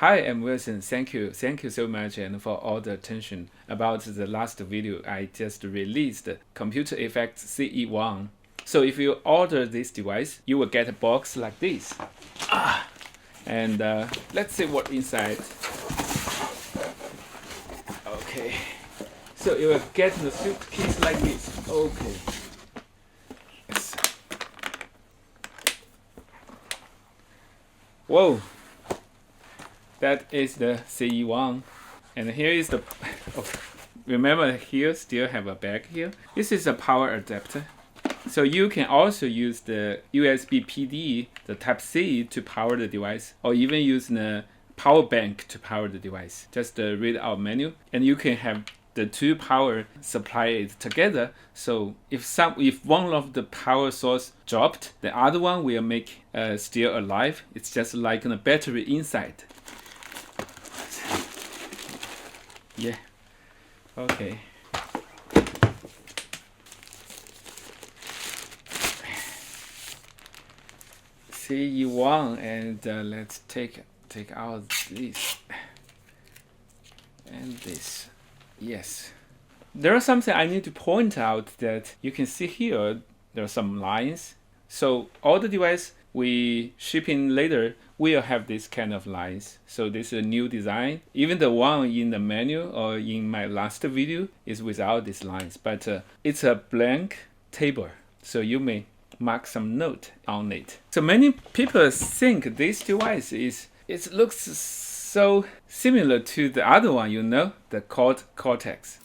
Hi, I'm Wilson. Thank you so much and for all the attention about the last video I just released, Computer Effects CE1. So if you order this device, you will get a box like this. And let's see what inside. Okay. So you will get the suitcase like this. Okay. Yes. Whoa. That is the CE1, and here is the. Oh, remember here still have a bag here. This is a power adapter, so you can also use the USB PD, the Type C to power the device, or even use the power bank to power the device. Just read our menu, and you can have the two power supplies together. So if one of the power source dropped, the other one will make still alive. It's just like a battery inside. Yeah. Okay. CE1, and let's take out this and this. Yes. There is something I need to point out that you can see here. There are some lines. So all the device we ship in later will have this kind of lines. So this is a new design. Even the one in the menu or in my last video is without these lines, but it's a blank table. So you may mark some note on it. So many people think this device it looks so similar to the other one, the Cortex.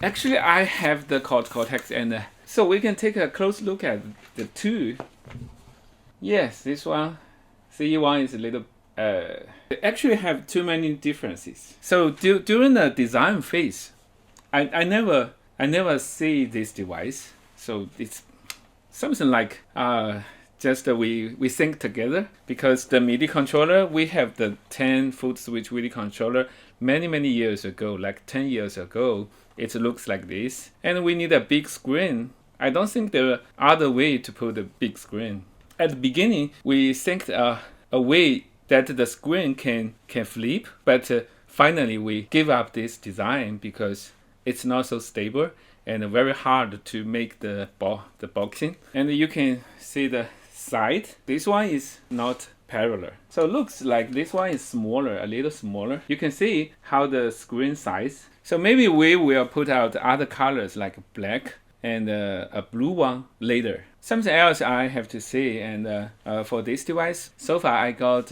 Actually, I have the Cortex, and so we can take a close look at the two. Yes, this one, CE1 is a little, they actually have too many differences. So during the design phase, I never see this device. So it's something like, just we think together, because the MIDI controller, we have the 10 foot switch MIDI controller many years ago, like 10 years ago. It looks like this, and we need a big screen. I don't think there are other way to put a big screen. At the beginning, we think a way that the screen can flip, but finally we give up this design because it's not so stable and very hard to make the boxing. And you can see the side. This one is not parallel. So it looks like this one is smaller, a little smaller. You can see how the screen size. So maybe we will put out other colors like black and a blue one later. Something else I have to say, and for this device, so far I got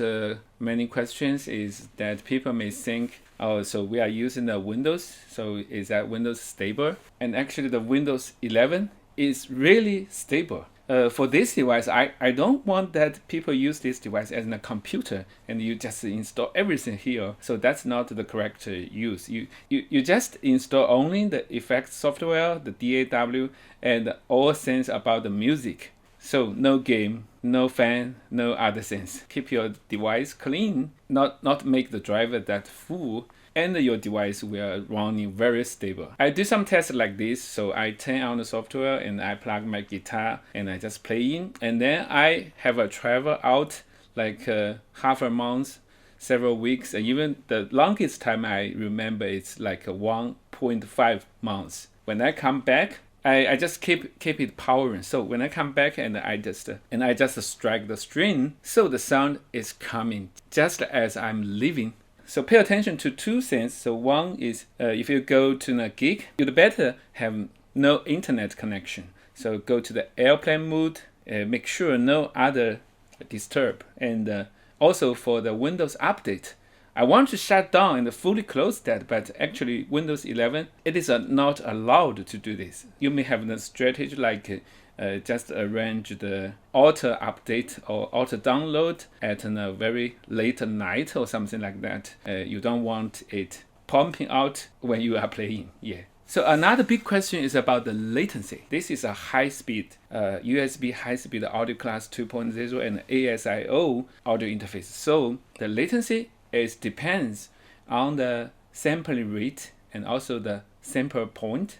many questions, is that people may think, oh, so we are using the Windows, so is that Windows stable? And actually the Windows 11 is really stable. For this device, I don't want that people use this device as a computer and you just install everything here. So that's not the correct use. You just install only the effects software, the DAW, and all things about the music. So no game, no fan, no other things. Keep your device clean, not make the driver that full, and your device will running very stable. I do some tests like this, so I turn on the software and I plug my guitar and I just play in, and then I have a travel out like half a month, several weeks, and even the longest time I remember it's like 1.5 months. When I come back, I just keep it powering. So when I come back and I just strike the string, so the sound is coming just as I'm leaving. So pay attention to two things. So one is if you go to a gig, you'd better have no internet connection. So go to the airplane mode, make sure no other disturb. And also for the Windows update, I want to shut down and fully close that, but actually Windows 11, it is not allowed to do this. You may have a strategy like just arrange the auto update or auto download at a very late night or something like that. You don't want it pumping out when you are playing. Yeah. So another big question is about the latency. This is a high-speed USB high-speed audio class 2.0 and ASIO audio interface. So the latency depends on the sampling rate and also the sample point.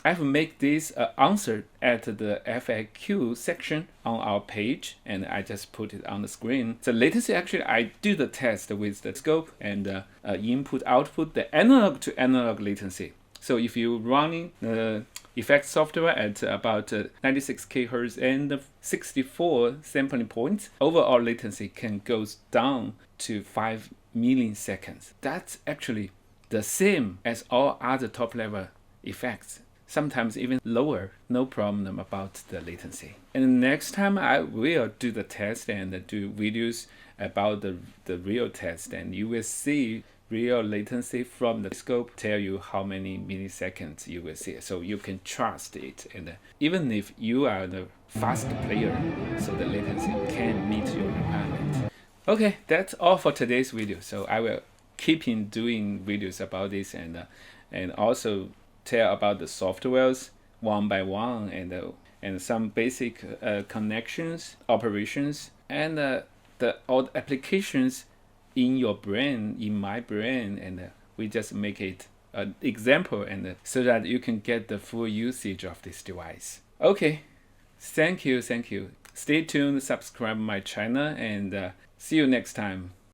I've made this answer at the FAQ section on our page, and I just put it on the screen. The latency, actually, I do the test with the scope and input output, the analog to analog latency. So if you're running the effect software at about 96 kHz and 64 sampling points, overall latency can go down to 5 milliseconds. That's actually the same as all other top level effects, sometimes even lower. No problem about the latency. And next time I will do the test and do videos about the real test, and you will see real latency from the scope, tell you how many milliseconds you will see, so you can trust it. And even if you are the fast player, so the latency can meet your requirement. Okay, that's all for today's video. So I will keep in doing videos about this, and also tell about the softwares one by one, and some basic connections, operations, and all the applications in your brain, in my brain, and we just make it an example, and so that you can get the full usage of this device. Okay, thank you. Stay tuned, subscribe my channel, and see you next time.